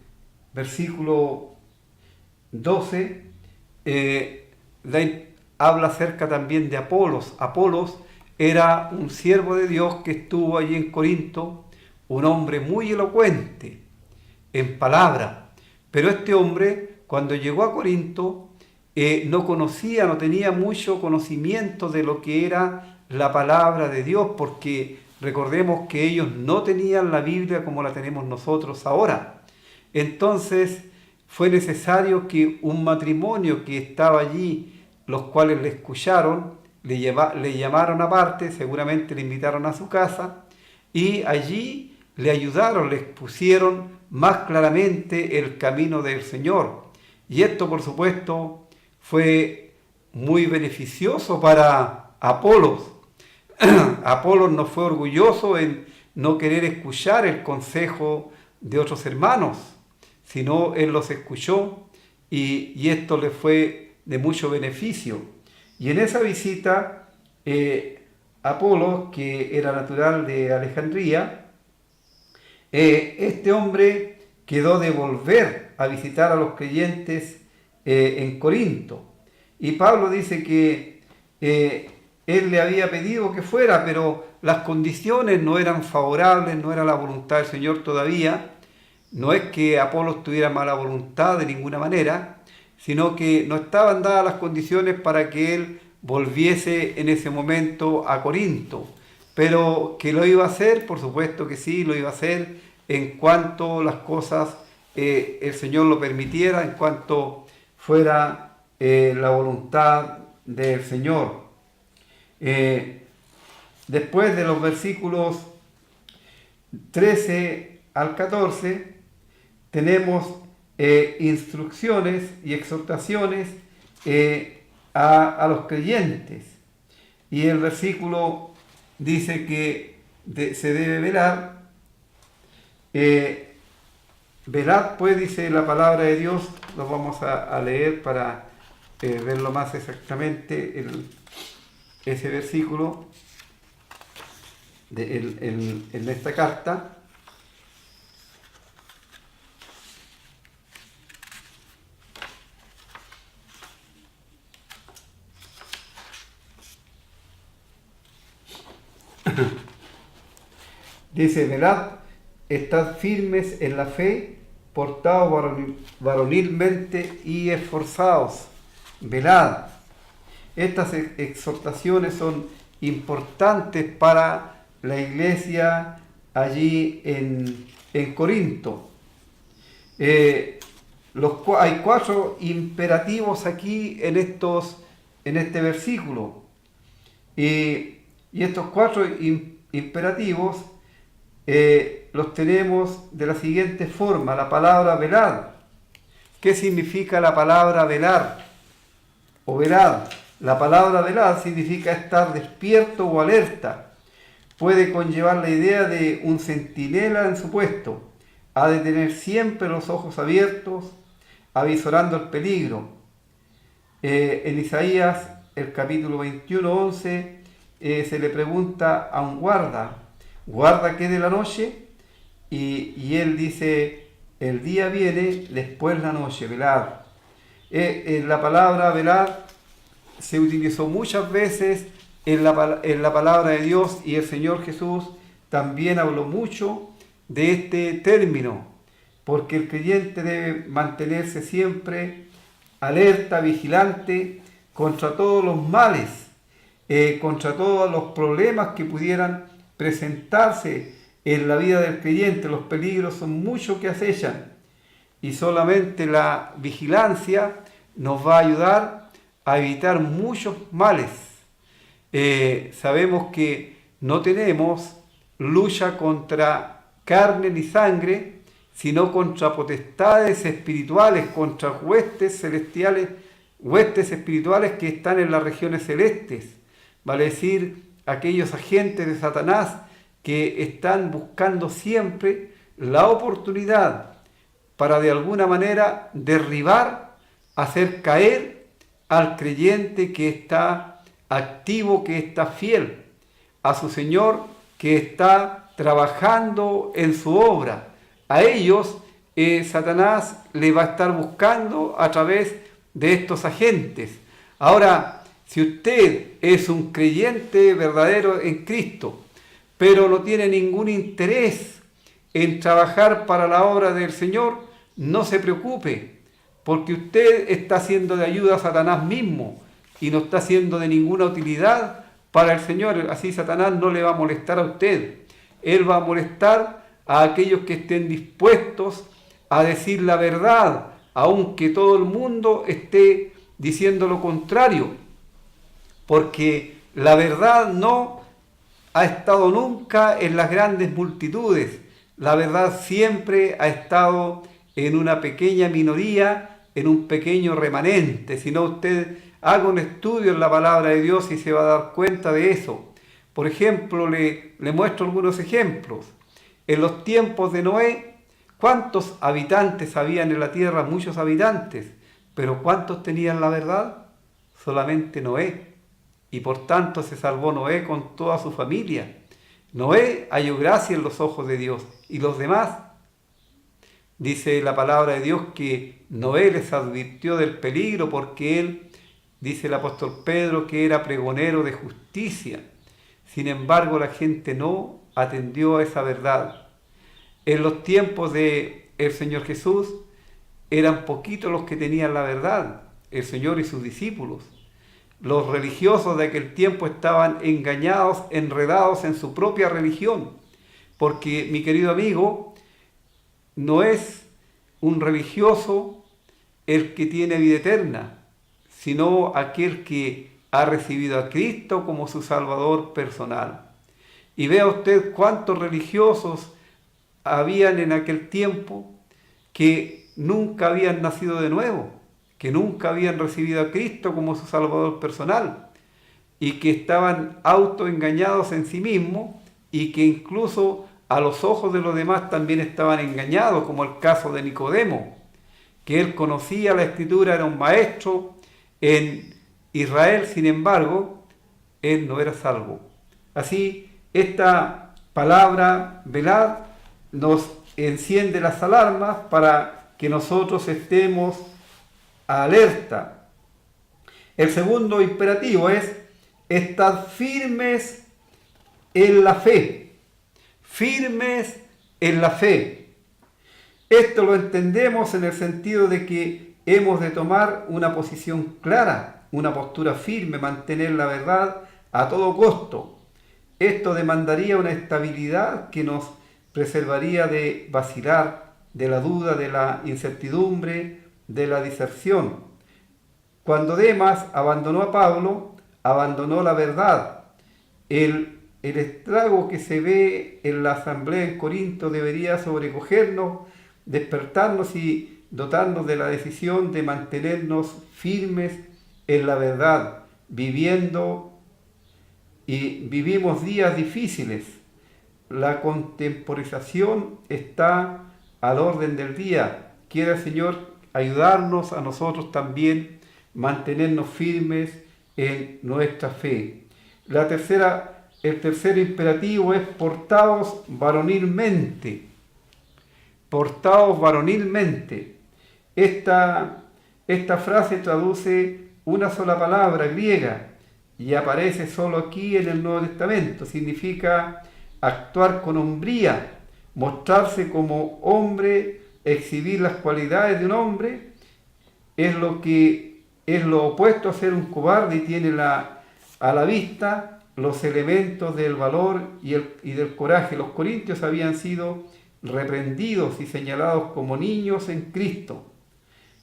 versículo 12 habla acerca también de Apolos. Apolos era un siervo de Dios que estuvo allí en Corinto, un hombre muy elocuente en palabra, pero este hombre cuando llegó a Corinto no tenía mucho conocimiento de lo que era la palabra de Dios, porque recordemos que ellos no tenían la Biblia como la tenemos nosotros ahora. Entonces fue necesario que un matrimonio que estaba allí, los cuales le escucharon, le llamaron aparte, seguramente le invitaron a su casa y allí le ayudaron, le expusieron más claramente el camino del Señor. Y esto, por supuesto, fue muy beneficioso para Apolos. Apolos no fue orgulloso en no querer escuchar el consejo de otros hermanos, sino él los escuchó y esto le fue de mucho beneficio. Y en esa visita, Apolos, que era natural de Alejandría, este hombre quedó de volver a visitar a los creyentes en Corinto. Y Pablo dice que él le había pedido que fuera, pero las condiciones no eran favorables, no era la voluntad del Señor todavía. No es que Apolos tuviera mala voluntad de ninguna manera, sino que no estaban dadas las condiciones para que él volviese en ese momento a Corinto. Pero que lo iba a hacer, por supuesto que sí, lo iba a hacer en cuanto las cosas el Señor lo permitiera, en cuanto fuera la voluntad del Señor. Después de los versículos 13 al 14 tenemos instrucciones y exhortaciones a los creyentes. Y el versículo dice que se debe velar. Velad, pues, dice la palabra de Dios. Lo vamos a leer para verlo más exactamente, ese versículo en esta carta. Dice: velad, estad firmes en la fe, portaos varonilmente y esforzaos. Velad. Estas exhortaciones son importantes para la iglesia allí en Corinto. Hay 4 imperativos aquí en este versículo. Y estos 4 imperativos los tenemos de la siguiente forma. La palabra velad. ¿Qué significa la palabra velar o velad? La palabra velad significa estar despierto o alerta. Puede conllevar la idea de un centinela en su puesto. Ha de tener siempre los ojos abiertos, avisorando el peligro. En Isaías, el capítulo 21:11, se le pregunta a un guarda: ¿guarda qué de la noche? Y él dice: el día viene, después la noche, velad. La palabra velad se utilizó muchas veces en la palabra de Dios, y el Señor Jesús también habló mucho de este término, porque el creyente debe mantenerse siempre alerta, vigilante contra todos los males, contra todos los problemas que pudieran presentarse en la vida del creyente. Los peligros son muchos que acechan, y solamente la vigilancia nos va a ayudar a evitar muchos males. Sabemos que no tenemos lucha contra carne ni sangre, sino contra potestades espirituales, contra huestes celestiales, huestes espirituales que están en las regiones celestes, vale decir, aquellos agentes de Satanás que están buscando siempre la oportunidad para de alguna manera derribar, hacer caer al creyente que está activo, que está fiel a su Señor, que está trabajando en su obra. A ellos Satanás le va a estar buscando a través de estos agentes. Ahora, si usted es un creyente verdadero en Cristo, pero no tiene ningún interés en trabajar para la obra del Señor, no se preocupe, porque usted está siendo de ayuda a Satanás mismo y no está siendo de ninguna utilidad para el Señor. Así Satanás no le va a molestar a usted. Él va a molestar a aquellos que estén dispuestos a decir la verdad, aunque todo el mundo esté diciendo lo contrario, porque la verdad no ha estado nunca en las grandes multitudes. La verdad siempre ha estado en una pequeña minoría, en un pequeño remanente. Si no, usted haga un estudio en la palabra de Dios y se va a dar cuenta de eso. Por ejemplo, le muestro algunos ejemplos. En los tiempos de Noé, ¿cuántos habitantes habían en la tierra? Muchos habitantes. Pero ¿cuántos tenían la verdad? Solamente Noé. Y por tanto se salvó Noé con toda su familia. Noé halló gracia en los ojos de Dios. ¿Y los demás? Dice la palabra de Dios que Noé les advirtió del peligro, porque él, dice el apóstol Pedro, que era pregonero de justicia. Sin embargo, la gente no atendió a esa verdad. En los tiempos del Señor Jesús, eran poquitos los que tenían la verdad, el Señor y sus discípulos. Los religiosos de aquel tiempo estaban engañados, enredados en su propia religión, porque, mi querido amigo, no es un religioso el que tiene vida eterna, sino aquel que ha recibido a Cristo como su Salvador personal. Y vea usted cuántos religiosos habían en aquel tiempo que nunca habían nacido de nuevo, que nunca habían recibido a Cristo como su Salvador personal y que estaban autoengañados en sí mismos y que incluso a los ojos de los demás también estaban engañados, como el caso de Nicodemo, que él conocía la Escritura, era un maestro en Israel, sin embargo, él no era salvo. Así, esta palabra, velad, nos enciende las alarmas para que nosotros estemos alerta. El segundo imperativo es: estad firmes en la fe. Firmes en la fe. Esto lo entendemos en el sentido de que hemos de tomar una posición clara, una postura firme, mantener la verdad a todo costo. Esto demandaría una estabilidad que nos preservaría de vacilar, de la duda, de la incertidumbre, de la diserción. Cuando Demas abandonó a Pablo, abandonó la verdad. El estrago que se ve en la asamblea en Corinto debería sobrecogernos, despertarnos y dotarnos de la decisión de mantenernos firmes en la verdad, viviendo y vivimos días difíciles. La contemporización está al orden del día. Quiere el Señor ayudarnos a nosotros también, mantenernos firmes en nuestra fe. El tercer imperativo es: portaos varonilmente. Portaos varonilmente. Esta frase traduce una sola palabra griega y aparece solo aquí en el Nuevo Testamento. Significa actuar con hombría, mostrarse como hombre, exhibir las cualidades de un hombre. Es lo opuesto a ser un cobarde y tiene a la vista los elementos del valor y del coraje. Los corintios habían sido reprendidos y señalados como niños en Cristo.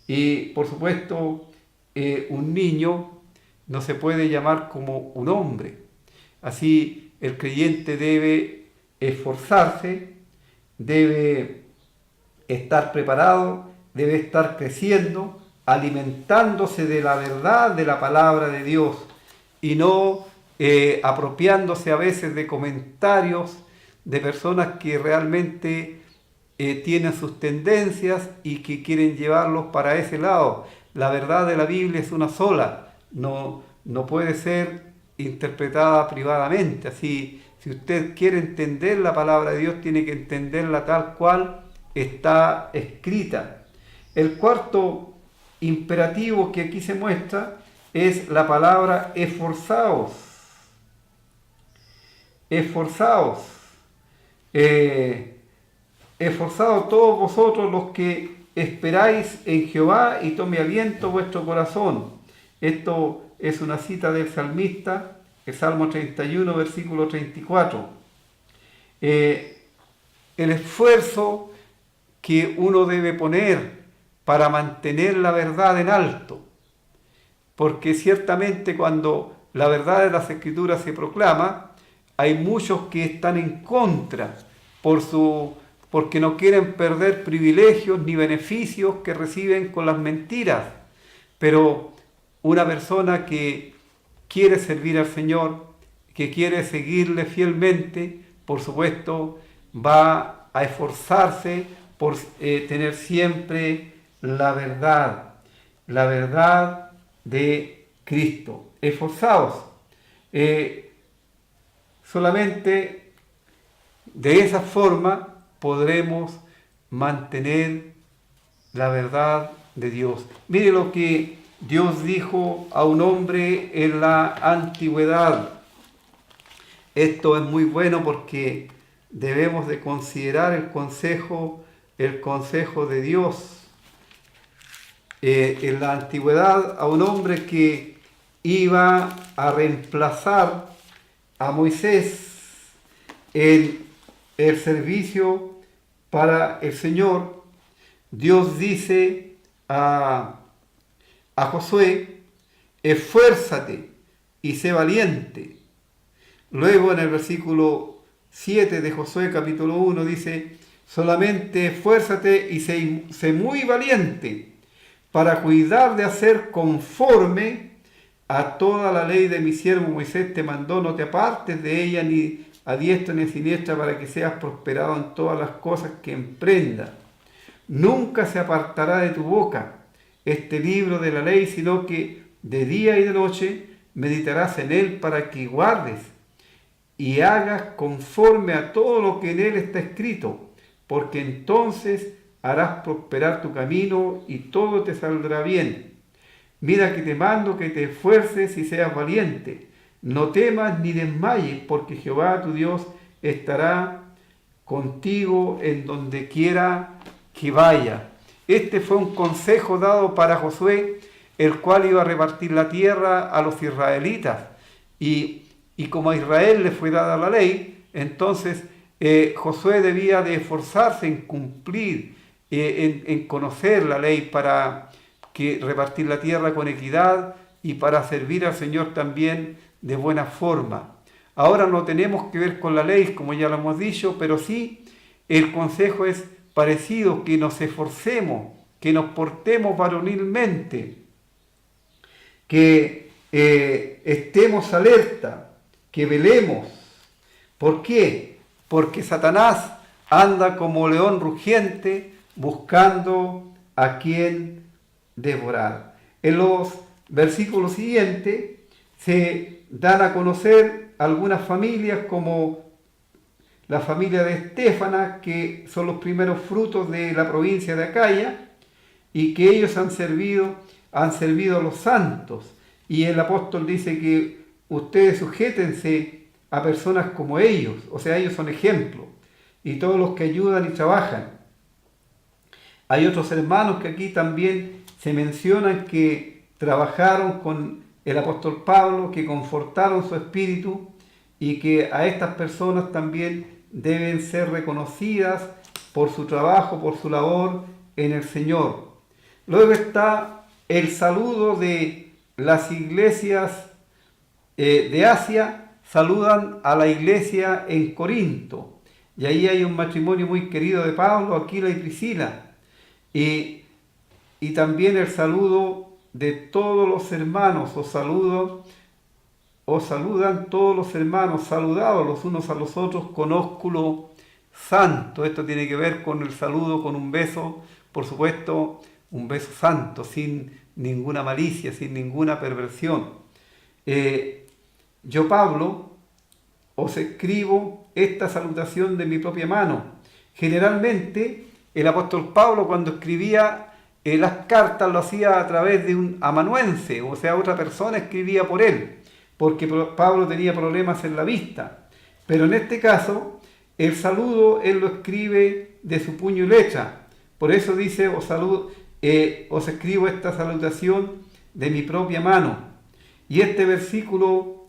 Y por supuesto, un niño no se puede llamar como un hombre. Así, el creyente debe esforzarse, debe estar preparado, debe estar creciendo, alimentándose de la verdad de la palabra de Dios y no apropiándose a veces de comentarios de personas que realmente tienen sus tendencias y que quieren llevarlos para ese lado. La verdad de la Biblia es una sola, no puede ser interpretada privadamente. Así, si usted quiere entender la palabra de Dios, tiene que entenderla tal cual está escrita. El cuarto imperativo que aquí se muestra es la palabra esforzaos. Esforzaos. Esforzaos todos vosotros los que esperáis en Jehová y tome aliento vuestro corazón. Esto es una cita del salmista, el Salmo 31, versículo 34. El esfuerzo que uno debe poner para mantener la verdad en alto, porque ciertamente cuando la verdad de las Escrituras se proclama, hay muchos que están en contra porque no quieren perder privilegios ni beneficios que reciben con las mentiras. Pero una persona que quiere servir al Señor, que quiere seguirle fielmente, por supuesto, va a esforzarse por tener siempre la verdad de Cristo. Esforzaos. Solamente de esa forma podremos mantener la verdad de Dios. Mire lo que Dios dijo a un hombre en la antigüedad. Esto es muy bueno porque debemos de considerar el consejo de Dios. En la antigüedad, a un hombre que iba a reemplazar a Moisés en el servicio para el Señor, Dios dice a Josué: esfuérzate y sé valiente. Luego en el versículo 7 de Josué capítulo 1 dice: Solamente esfuérzate y sé muy valiente para cuidar de hacer conforme a toda la ley de mi siervo Moisés te mandó. No te apartes de ella ni a diestra ni a siniestra, para que seas prosperado en todas las cosas que emprendas. Nunca se apartará de tu boca este libro de la ley, sino que de día y de noche meditarás en él, para que guardes y hagas conforme a todo lo que en él está escrito, porque entonces harás prosperar tu camino y todo te saldrá bien. Mira que te mando que te esfuerces y seas valiente. No temas ni desmayes, porque Jehová tu Dios estará contigo en donde quiera que vaya. Este fue un consejo dado para Josué, el cual iba a repartir la tierra a los israelitas. Y como a Israel le fue dada la ley, entonces Josué debía de esforzarse en cumplir, en conocer la ley para repartir la tierra con equidad y para servir al Señor también de buena forma. Ahora no tenemos que ver con la ley, como ya lo hemos dicho, pero sí el consejo es parecido, que nos esforcemos, que nos portemos varonilmente, que estemos alerta, que velemos. ¿Por qué? Porque Satanás anda como león rugiente buscando a quien devorar. En los versículos siguientes se dan a conocer algunas familias, como la familia de Estéfanas, que son los primeros frutos de la provincia de Acaya, y que ellos han servido a los santos. Y el apóstol dice que ustedes sujétense a personas como ellos, o sea, ellos son ejemplo, y todos los que ayudan y trabajan. Hay otros hermanos que aquí también se mencionan que trabajaron con el apóstol Pablo, que confortaron su espíritu, y que a estas personas también deben ser reconocidas por su trabajo, por su labor en el Señor. Luego está el saludo de las iglesias de Asia, saludan a la iglesia en Corinto. Y ahí hay un matrimonio muy querido de Pablo, Aquila y Priscila. Y también el saludo de todos los hermanos, os saludan todos los hermanos, saludados los unos a los otros con ósculo santo. Esto tiene que ver con el saludo, con un beso, por supuesto, un beso santo, sin ninguna malicia, sin ninguna perversión. Yo, Pablo, os escribo esta salutación de mi propia mano. Generalmente, el apóstol Pablo, cuando escribía las cartas, lo hacía a través de un amanuense, o sea, otra persona escribía por él, porque Pablo tenía problemas en la vista. Pero en este caso, el saludo él lo escribe de su puño y letra. Por eso dice, os escribo esta salutación de mi propia mano. Y este versículo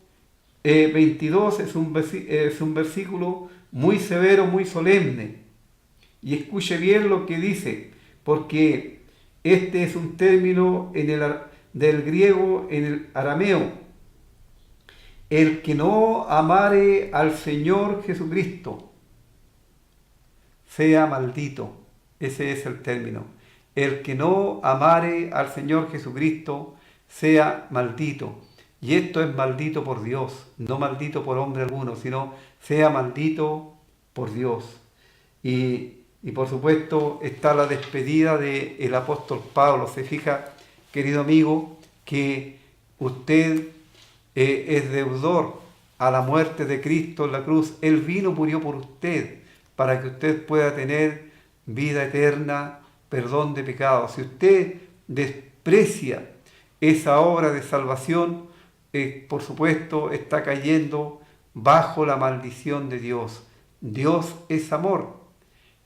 22 es un versículo muy severo, muy solemne. Y escuche bien lo que dice, porque este es un término del griego en el arameo. El que no amare al Señor Jesucristo sea maldito. Ese es el término. El que no amare al Señor Jesucristo sea maldito. Y esto es maldito por Dios, no maldito por hombre alguno, sino sea maldito por Dios. Y por supuesto está la despedida del apóstol Pablo. Se fija, querido amigo, que usted es deudor a la muerte de Cristo en la cruz. Él vino, murió por usted, para que usted pueda tener vida eterna, perdón de pecados. Si usted desprecia esa obra de salvación, por supuesto está cayendo bajo la maldición de Dios. Dios es amor,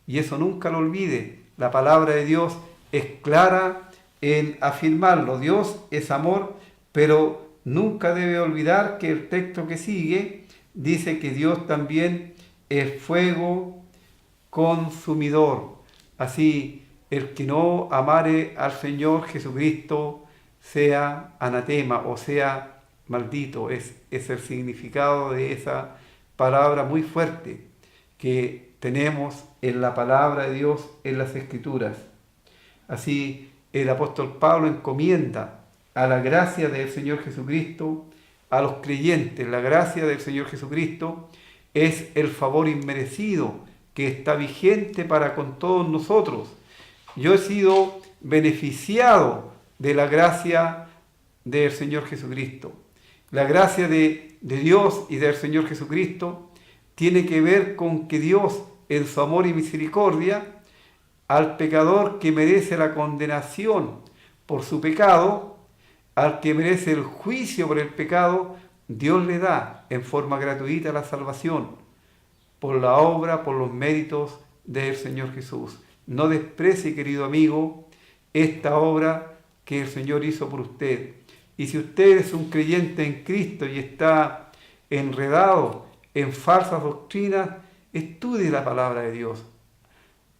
y eso nunca lo olvide. La palabra de Dios es clara en afirmarlo. Dios es amor, pero nunca debe olvidar que el texto que sigue dice que Dios también es fuego consumidor. Así, el que no amare al Señor Jesucristo sea anatema, o sea maldito. Es el significado de esa palabra muy fuerte, que tenemos en la palabra de Dios, en las Escrituras. Así el apóstol Pablo encomienda a la gracia del Señor Jesucristo, a los creyentes. La gracia del Señor Jesucristo es el favor inmerecido que está vigente para con todos nosotros. Yo he sido beneficiado de la gracia del Señor Jesucristo. La gracia de Dios y del Señor Jesucristo tiene que ver con que Dios, en su amor y misericordia, al pecador que merece la condenación por su pecado, al que merece el juicio por el pecado, Dios le da en forma gratuita la salvación por la obra, por los méritos del Señor Jesús. No desprecie, querido amigo, esta obra que el Señor hizo por usted. Y si usted es un creyente en Cristo y está enredado en falsas doctrinas, estudie la palabra de Dios.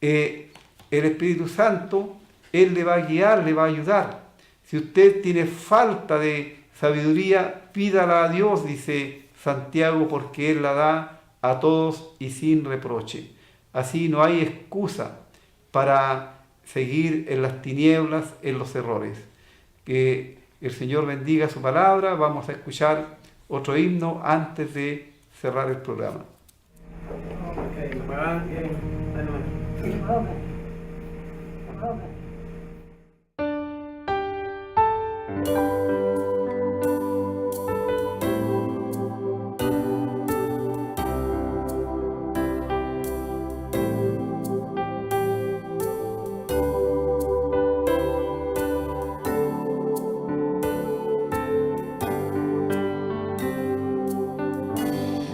El Espíritu Santo, Él le va a guiar, le va a ayudar. Si usted tiene falta de sabiduría, pídala a Dios, dice Santiago, porque Él la da a todos y sin reproche. Así no hay excusa para seguir en las tinieblas, en los errores. Que el Señor bendiga su palabra. Vamos a escuchar otro himno antes de cerrar el programa.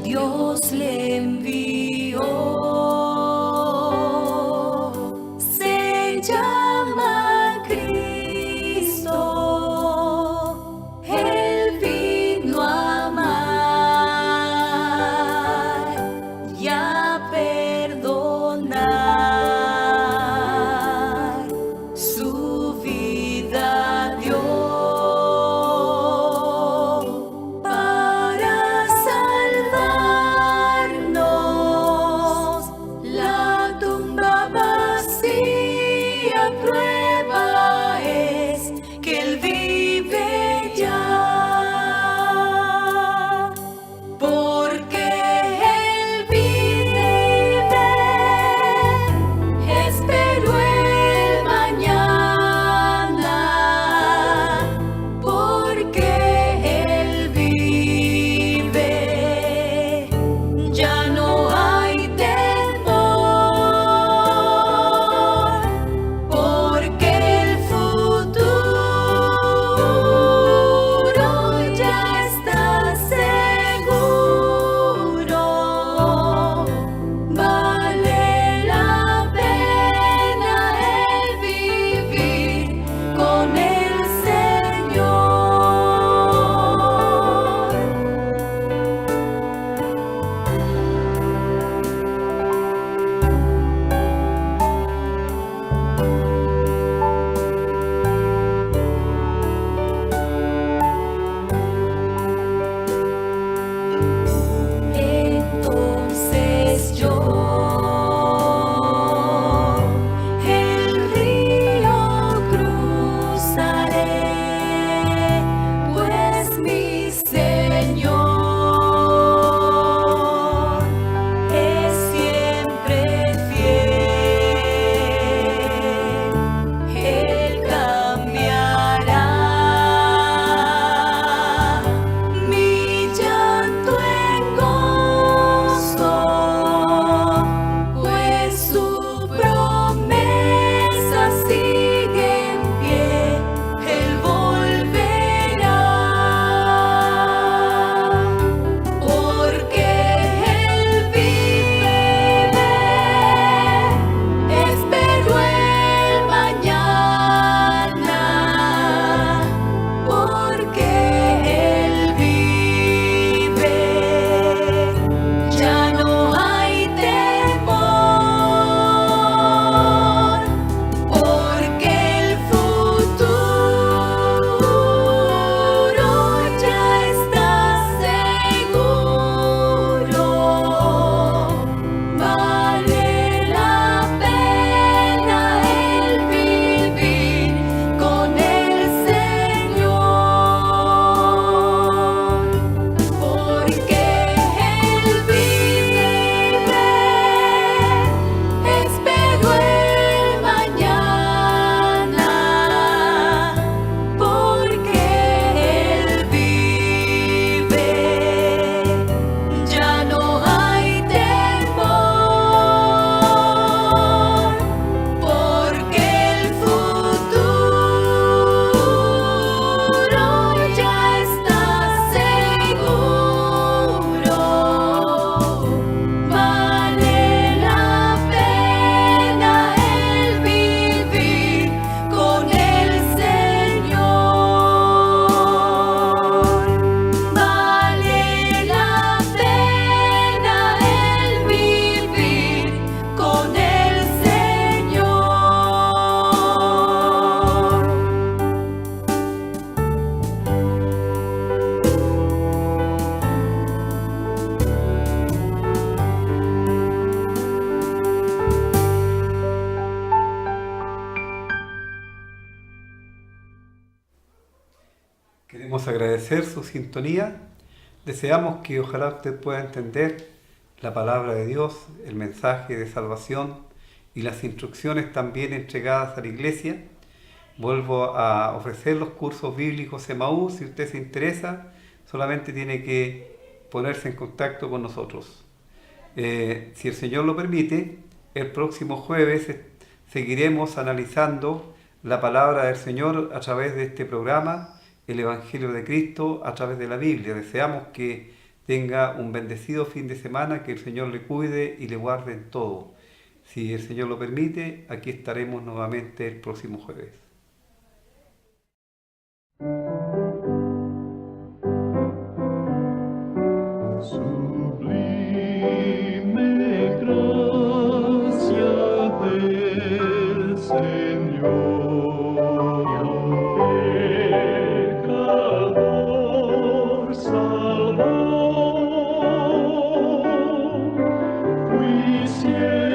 Dios le envió, se llama Cristo, Él vino a amar y a perdonar, su vida dio para salvarnos. Queremos agradecer su sintonía. Deseamos que ojalá usted pueda entender la palabra de Dios, el mensaje de salvación y las instrucciones también entregadas a la iglesia. Vuelvo a ofrecer los cursos bíblicos Emaús. Si usted se interesa, solamente tiene que ponerse en contacto con nosotros. Si el Señor lo permite, el próximo jueves seguiremos analizando la palabra del Señor a través de este programa, el Evangelio de Cristo a través de la Biblia. Deseamos que tenga un bendecido fin de semana, que el Señor le cuide y le guarde en todo. Si el Señor lo permite, aquí estaremos nuevamente el próximo jueves. Sublime gracia del Señor, pecador salvador, fui siempre